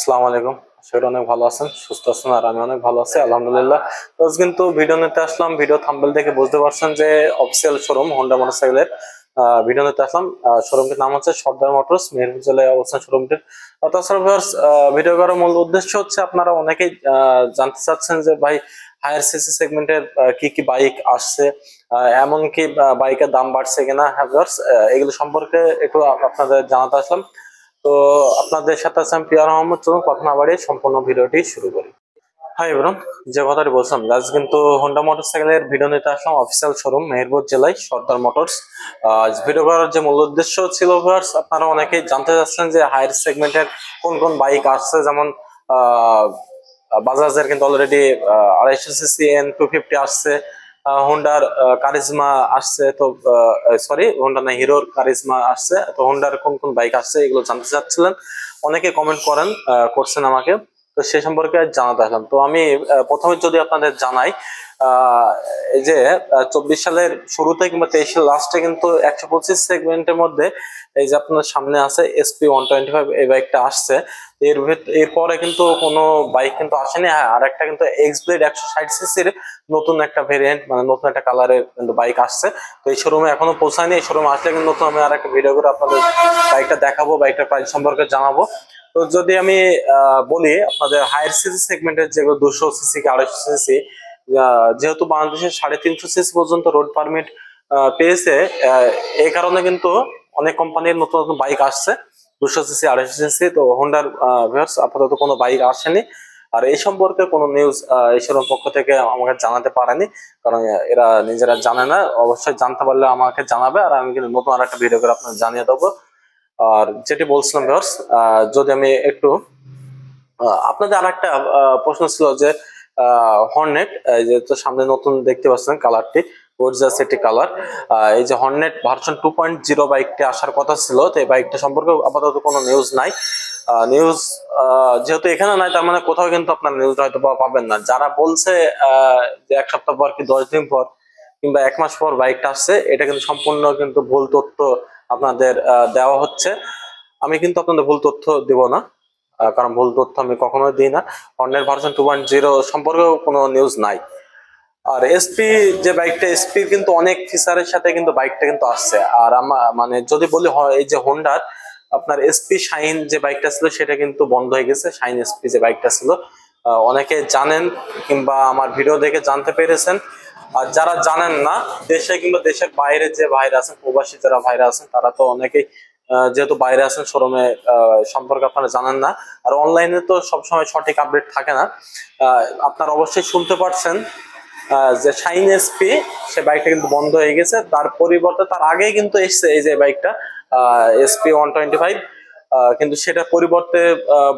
আসসালামু আলাইকুম। আশা করি অনেক ভালো আছেন, সুস্থ আছেন, আর আমি অনেক ভালো আছি আলহামদুলিল্লাহ। তো আজ কিন্তু ভিডিও নিতে আসলাম। ভিডিও থাম্বনেল দেখে বুঝতে পারছেন যে অফিসিয়াল শোরুম হোন্ডা মোটরসাইকেলের ভিডিও নিতে আসলাম। শোরুমটির নাম হচ্ছে সর্দার মোটরস, মেহেরপুর জেলায় অবস্থান শোরুমটির। তাছাড়া ভিউয়ার্স, ভিডিও করার মূল উদ্দেশ্য হচ্ছে আপনারা অনেকেই জানতে চাচ্ছেন যে ভাই হায়ার সিসি সেগমেন্টের কি কি বাইক আসছে, এমনকি বাইকের দাম বাড়ছে কিনা। হ্যাঁ ভিউয়ার্স, এগুলো সম্পর্কে একটু আপনাদের জানাতে আসলাম। তো আপনাদের সাথে আছে আমি প্রিয়ার আহমদ। চলুন কথা না বাড়িয়ে সম্পূর্ণ ভিডিওটি শুরু করি। হাই এভরিওয়ান, যে কথাটি বলছিলাম, আজ কিন্তু হোন্ডা মোটরসাইকেলের ভিডিও নিতে আসলাম অফিসিয়াল শোরুম মেহেরপুর জেলায় সর্দার মোটরস। আজ ভিডিও করার যে মূল উদ্দেশ্য ছিল ভিউয়ার্স, আপনারা অনেকেই জানতে চাচ্ছেন যে হায়ার সেগমেন্টের কোন কোন বাইক আসছে। যেমন আহ বাজাজের কিন্তু অলরেডি 250 সিসি N250 আসছে, হোন্ডার কারিজমা আসছে। তো সরি, হোন্ডা না, হিরোর কারিজমা আসছে। তো হোন্ডার কোন কোন বাইক আসছে এগুলো জানতে চাচ্ছিলেন, অনেকে কমেন্ট করছেন আমাকে। তো সে সম্পর্কে আজ জানাতে আসলাম। তো আমি প্রথমে যদি আপনাদের জানাই, আহ, এই যে 24 সালের শুরুতে কিংবা 23 সালের লাস্টে কিন্তু 125 সেগমেন্টের মধ্যে এই যে আপনার সামনে আছে SP125, এই বাইকটা আসছে। এরপরে কিন্তু কোনো বাইক কিন্তু আসেনি। হ্যাঁ, আর একটা কিন্তু এক্স ব্লেড 160 সিসির নতুন একটা ভেরিয়েন্ট, মানে নতুন একটা কালারের কিন্তু বাইক আসছে। তো এই শোরুমে এখনো পৌঁছায়নি। এই শোরুমে আসলে কিন্তু নতুন আমি আর একটা ভিডিও করে আপনাদের বাইকটা দেখাবো, বাইকটার প্রাইস সম্পর্কে জানাবো। তো যদি আমি বলি আপনাদের হায়ার সিসি সেগমেন্টের যেগুলো 200 সিসি কি 250 সিসি, যেহেতু বাংলাদেশের 350 সিসি পর্যন্ত রোড পারমিট পেয়েছে, এই কারণে কিন্তু অনেক কোম্পানির নতুন নতুন বাইক আসছে 200 সিসি 250 সিসি। তো হোন্ডার ভিউয়ার্স আপাতত কোনো বাইক আসেনি। আর এই সম্পর্কে কোনো নিউজ এই শোরুম পক্ষ থেকে আমাকে জানাতে পারেনি, কারণ এরা নিজেরা জানে না। অবশ্যই জানতে পারলে আমাকে জানাবে, আর আমি কিন্তু নতুন আর একটা ভিডিও করে আপনাদের জানিয়ে দেবো। আর যেটি বলছিলাম ভিউয়ার্স, যদি আমি একটু আপনাদের আর একটা প্রশ্ন ছিল যে হর্নেট, যে তো সামনে নতুন দেখতে পাচ্ছেন কালারটি গর্জিয়াস একটি কালার। এই যে হর্নেট ভার্সন 2.0 বাইকটি আসার কথা ছিল, তো এই বাইকটা সম্পর্কে আপাতত কোনো নিউজ নাই। নিউজ যেহেতু এখানে নাই, তার মানে কোথাও কিন্তু আপনার নিউজ হয়তো পাবেন না। যারা বলছে যে এক সপ্তাহ পর কি 10 দিন পর কিংবা 1 মাস পর বাইকটা আসছে, এটা কিন্তু সম্পূর্ণ কিন্তু ভুল তথ্য আপনাদের দেওয়া হচ্ছে। আমি কিন্তু আপনাদের ভুল তথ্য দেব না, কারণ ভুল তথ্য আমি কখনোই দিই না। হর্নের ভার্সন 2.0 সম্পর্কেও কোনো নিউজ নাই। আর এসপি যে বাইকটা, এসপি কিন্তু অনেক ফিচারের সাথে কিন্তু বাইকটা কিন্তু আসছে। আর আমার মানে যদি বলি এই যে হোন্ডার আপনার এসপি শাইন যে বাইকটা ছিল সেটা কিন্তু বন্ধ হয়ে গেছে। শাইন এসপি যে বাইকটা ছিল, অনেকে জানেন কিংবা আমার ভিডিও দেখে জানতে পেরেছেন। আর যারা জানেন না, দেশে কিংবা দেশের বাইরে যে ভাইরা আছেন, প্রবাসী যারা ভাইরা আছেন, তারা তো অনেকেই যেহেতু বাইরে আছেন শোরুমে সম্পর্কে আপনারা জানেন না। আর অনলাইনে তো সবসময় সঠিক আপডেট থাকে না। আপনারা অবশ্যই শুনতে পারছেন যে শাইন এসপি, সে বাইকটা কিন্তু বন্ধ হয়ে গেছে। তার পরিবর্তে তার আগেই কিন্তু এসছে এই যে বাইকটা SP125, কিন্তু সেটা পরিবর্তে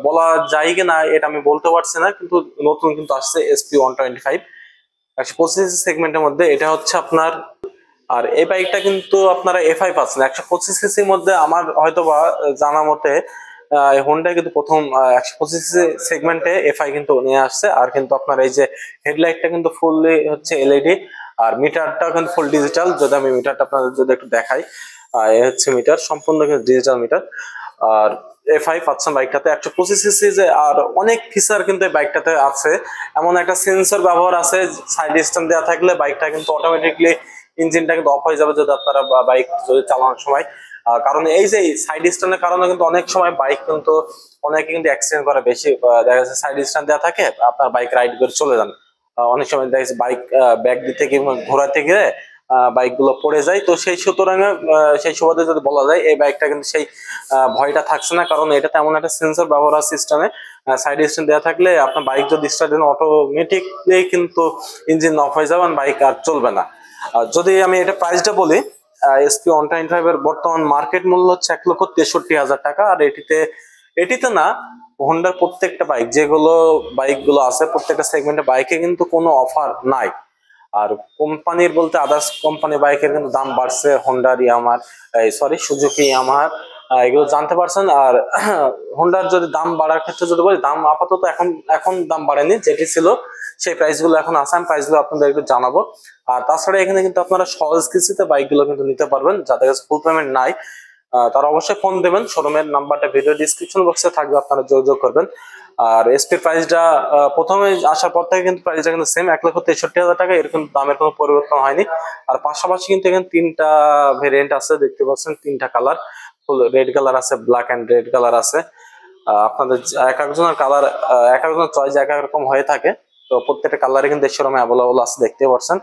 বলা যায় কি না এটা আমি বলতে পারছি না, কিন্তু নতুন কিন্তু আসছে SP125 125 সেগমেন্টের মধ্যে। এটা হচ্ছে আপনার, আর এই বাইকটা কিন্তু আপনারা এফআই পাচ্ছেন 125 সিসির মধ্যে। আমার হয়তো বা জানা মতে হোন্ডা কিন্তু প্রথম 125 সেগমেন্টে এফআই কিন্তু নিয়ে আসছে। আর কিন্তু আপনার এই যে হেডলাইটটা কিন্তু ফুললি হচ্ছে এলইডি, আর মিটারটা কিন্তু ফুল ডিজিটাল। যদি আমি মিটারটা আপনাদের যদি একটু দেখাই, এ হচ্ছে মিটার, সম্পূর্ণ কিন্তু ডিজিটাল মিটার। আর এফআই পাচ্ছেন বাইকটাতে 125 সিসি যে। আর অনেক ফিচার কিন্তু এই বাইকটাতে আছে। এমন একটা সেন্সর ব্যবহার আছে, সাইড স্ট্যান্ড দেওয়া থাকলে বাইকটা কিন্তু অটোমেটিকলি ইঞ্জিনটা কিন্তু অফ হয়ে যাবে যদি আপনারা বাইক যদি চালানোর সময়। কারণ এই যে সাইড স্ট্যান্ডের কারণে কিন্তু অনেক সময় বাইক কিন্তু অনেকে কিন্তু অ্যাক্সিডেন্ট করে বেশি। দেখা যাচ্ছে সাইড স্ট্যান্ড দেওয়া থাকে, আপনার বাইক রাইড করে চলে যান, অনেক সময় দেখা যাচ্ছে বাইক ব্যাক দিতে কিংবা ঘোরাতে গিয়ে বাইক গুলো পড়ে যায়। তো সেই সুতরাং সেই সুবাদে যদি বলা যায় এই বাইকটা কিন্তু সেই ভয়টা থাকছে না, কারণ এটা তেমন একটা সেন্সর ব্যবহার আছে সিস্টেমে। সাইড স্ট্যান্ড দেওয়া থাকলে আপনার বাইক যদি স্টার্ট দেন অটোমেটিকলি কিন্তু ইঞ্জিন অফ হয়ে যাবে, বাইক আর চলবে না। যদি আমি এটা প্রাইসটা বলি, SP125 এর বর্তমান মার্কেট মূল্য হচ্ছে 1,63,000 টাকা। আর এটিতে না, হোন্ডার প্রত্যেকটা বাইক যেগুলো বাইকগুলো আছে প্রত্যেকটা সেগমেন্টে বাইকে কিন্তু কোনো অফার নাই। আর কোম্পানির বলতে আদার্স কোম্পানি বাইকের কিন্তু দাম বাড়ছে, হোন্ডার, ইয়ামার, সরি সুজুকি, ইয়ামাহার, এগুলো জানতে পারছেন। আর হোন্ডার যদি দাম বাড়ার ক্ষেত্রে যদি বলি, দাম আপাতত এখন এখন দাম বাড়েনি, যেটি ছিল সেই প্রাইস গুলো এখন আছে। আমি প্রাইস গুলো আপনাদের একটু জানাবো। আর তাছাড়া এখানে কিন্তু আপনারা সহজ কিস্তিতে বাইক গুলো কিন্তু নিতে পারবেন, যাদের কাছে ফুল পেমেন্ট নাই। তারা অবশ্যই ফোন দেবেন। শোরুমের নাম্বারটা ভিডিও ডিসক্রিপশন বক্সে থাকবে, আপনারা যোগাযোগ করবেন। আর এসপি প্রাইসটা প্রথমে আসার পর থেকে কিন্তু প্রাইসটা কিন্তু সেম 1,63,000 টাকা, এরকম দামের কোনো পরিবর্তন হয়নি। আর পাশাপাশি কিন্তু এখানে 3টা ভেরিয়েন্ট আছে, দেখতে পাচ্ছেন 3টা কালার, ফুল রেড কালার আছে, ব্ল্যাক এন্ড রেড কালার আছে। আপনাদের এক একজনের কালার এক একজনের চয়েস এক এক রকম হয়ে থাকে, তো প্রত্যেকটা কালারে কিন্তু শোরুমে অ্যাভেলেবল আছে, দেখতে পাচ্ছেন।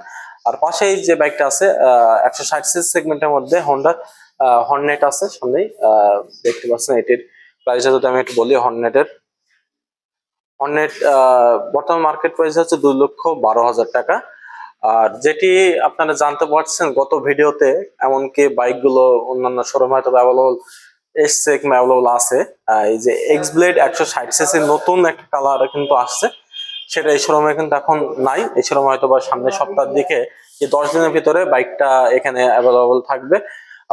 আর পাশেই যে বাইকটা আছে 160 সিসি সেগমেন্টের মধ্যে হোন্ডা হর্নেট আছে সামনেই, দেখতে পাচ্ছেন। এটির প্রাইসটা যদি আমি একটু বলি, হর্নেট বর্তমান মার্কেট প্রাইস হচ্ছে 2,12,000 টাকা। আর যেটি আপনারা জানতে পারছেন গত ভিডিওতে, এমনকি বাইকগুলো অন্যান্য শোরুম হয়তো অ্যাভেলেবল এসছে কিংবা অ্যাভেলেবল আছে, এই যে এক্স ব্লেড 160 সিসি নতুন একটা কালার কিন্তু আসছে, সেটা এই শোরুমে কিন্তু এখন নাই। এই শোরুমে হয়তো বা সামনের সপ্তাহের দিকে, এই 10 দিনের ভিতরে বাইকটা এখানে অ্যাভেলেবল থাকবে,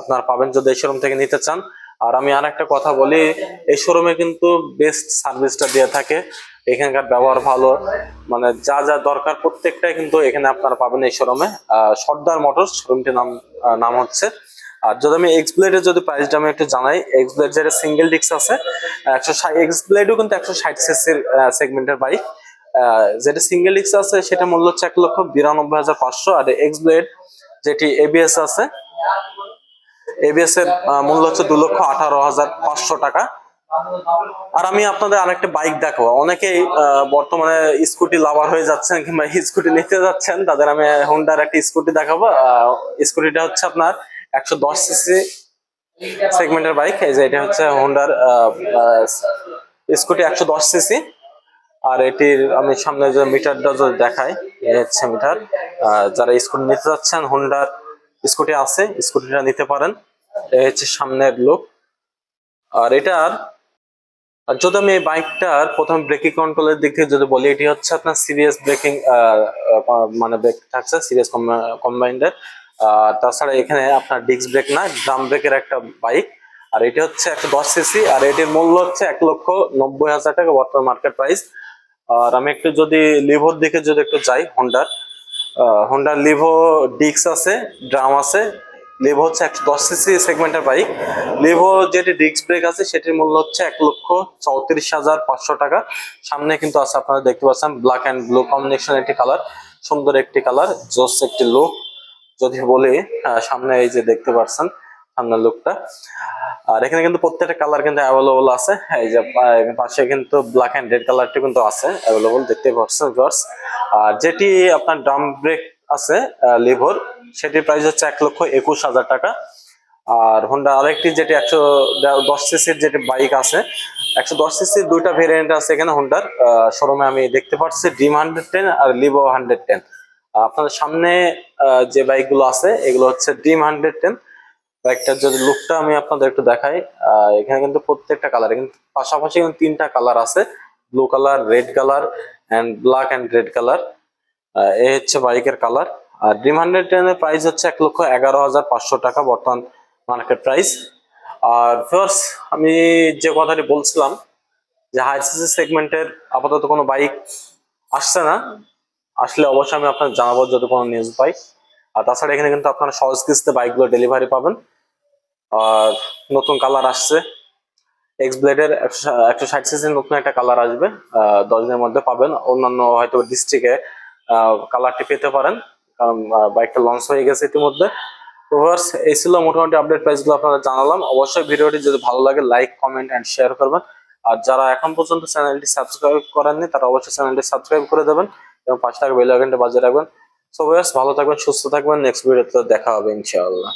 আপনারা পাবেন যদি এই শোরুম থেকে নিতে চান। আর আমি আর একটা কথা বলি, এই শোরুমে কিন্তু বেস্ট সার্ভিসটা দিয়ে থাকে, এখানকার ব্যবহার ভালো, মানে যা যা দরকার প্রত্যেকটাই কিন্তু এখানে আপনারা পাবেন এই শোরুমে। সর্দার মোটরস শোরুমটির নাম হচ্ছে। আর যদি আমি এক্স ব্লেডের যদি প্রাইসটা আমি একটু জানাই, এক্স ব্লেড যেটা সিঙ্গেল ডিস্ক আছে 160, এক্স ব্লেডও কিন্তু 160 সিসির সেগমেন্টের বাইক, যেটা সিঙ্গেল ডিস্ক আছে সেটা মূল্য হচ্ছে 1,92,500। আর এক্স ব্লেড যেটি এবিএস আছে, এবিএস এর মূল্য হচ্ছে 2,18,500 টাকা। আর আমি আপনাদের আরেকটা বাইক দেখাবো, অনেকেই বর্তমানে স্কুটি লাভার হয়ে যাচ্ছেন কিংবা স্কুটি নিতে যাচ্ছেন, তাদের আমি হোন্ডার একটা স্কুটি দেখাবো। স্কুটিটা হচ্ছে আপনার 110 সিসি সেগমেন্টের বাইক, এই যে এটা হচ্ছে হোন্ডার স্কুটি 110 সিসি। আর এটির আমি সামনে যে মিটারটা যদি দেখাই, এই হচ্ছে মিটার। যারা স্কুটি নিতে যাচ্ছেন, হোন্ডার স্কুটি আছে, স্কুটিটা নিতে পারেন। এই হচ্ছে সামনের লুক। আর এটার যদি আমি এই বাইকটার প্রথম ব্রেকিং কন্ট্রোলের দিক থেকে যদি বলি, এটি হচ্ছে আপনার সিরিয়াস ব্রেকিং, মানে ব্রেক থাকছে সিরিয়াস কম্বাইন্ডের। তাছাড়া এখানে আপনার ডিস্ক ব্রেক না, ড্রাম ব্রেকের একটা বাইক। আর এটি হচ্ছে 110 সিসি, আর এটির মূল্য হচ্ছে 1,90,000 টাকা বর্তমান মার্কেট প্রাইস। আর আমি একটু যদি লিভোর দিকে যদি একটু যাই, হোন্ডার লিভো ডিস্ক আছে, ড্রাম আছে। লিভো হচ্ছে 110 সিসি সেগমেন্টের বাইক। লিভো যেটি ডিস্ক ব্রেক আছে সেটির মূল্য হচ্ছে 1,34,500 টাকা। সামনে কিন্তু আছে, আপনারা দেখতে পাচ্ছেন ব্ল্যাক এন্ড ব্লু কম্বিনেশন একটি কালার, সুন্দর একটি কালার, জোস একটি লুক যদি বলি। সামনে এই যে দেখতে পাচ্ছেন সামনের লুকটা। আর এখানে কিন্তু প্রত্যেকটা কালার কিন্তু অ্যাভেলেবল আছে, এই যে পাশে কিন্তু ব্ল্যাক এন্ড রেড কালারটি কিন্তু আছে অ্যাভেলেবল, দেখতে পাচ্ছেন ভিউয়ার্স। আর যেটি আপনার ড্রাম ব্রেক আছে লিভোর, সেটির প্রাইস হচ্ছে 1,21,000 টাকা। আর হোন্ডা আরেকটি যেটি 110 সিসির যেটি বাইক আছে, 110 সিসির দুইটা ভেরিয়েন্ট আছে এখানে হোন্ডার শোরুমে আমি দেখতে পাচ্ছি, ড্রিম 110 আর লিভো 110। আপনাদের সামনে যে বাইকগুলো আছে এগুলো হচ্ছে ড্রিম 110 বাইকটার। যদি লুকটা আমি আপনাদের একটু দেখাই, এখানে কিন্তু প্রত্যেকটা কালার, কিন্তু পাশাপাশি কিন্তু 3টা কালার আছে, blue colour, red colour and black and red colour. এই হচ্ছে বাইকের কালার। আর ড্রিম 110 এর প্রাইস হচ্ছে 1,11,500 টাকা বর্তমান মার্কেট প্রাইস। আর ফার্স্ট আমি যে কথাটি বলছিলাম যে হাই সিসি সেগমেন্টের আপাতত কোনো বাইক আসছে না, আসলে অবশ্যই আমি আপনার জানাবো যদি কোনো নিউজ পাই। আর তাছাড়া এখানে কিন্তু আপনারা সহজ কিস্তিতে বাইকগুলো ডেলিভারি পাবেন। আর নতুন কালার আসছে, এক্স ব্লেডের 160 সিসি নতুন একটা কালার আসবে, 10 দিনের মধ্যে পাবেন। অন্যান্য হয়তো ডিস্ট্রিক্টে কালারটি পেতে পারেন, কারণ বাইকটা লঞ্চ হয়ে গেছে ইতিমধ্যে। তো ভিউয়ার্স, এই ছিল মোটামুটি আপডেট প্রাইসগুলো আপনারা জানালাম। অবশ্যই ভিডিওটি যদি ভালো লাগে লাইক, কমেন্ট এন্ড শেয়ার করবেন। আর যারা এখন পর্যন্ত চ্যানেলটি সাবস্ক্রাইব করেননি তারা অবশ্যই চ্যানেলটি সাবস্ক্রাইব করে দেবেন এবং 5 টাকা বেল আইকনটি বাজিয়ে রাখবেন। সো ভিউয়ার্স, ভালো থাকবেন, সুস্থ থাকবেন, নেক্সট ভিডিওতে দেখা হবে ইনশাআল্লাহ।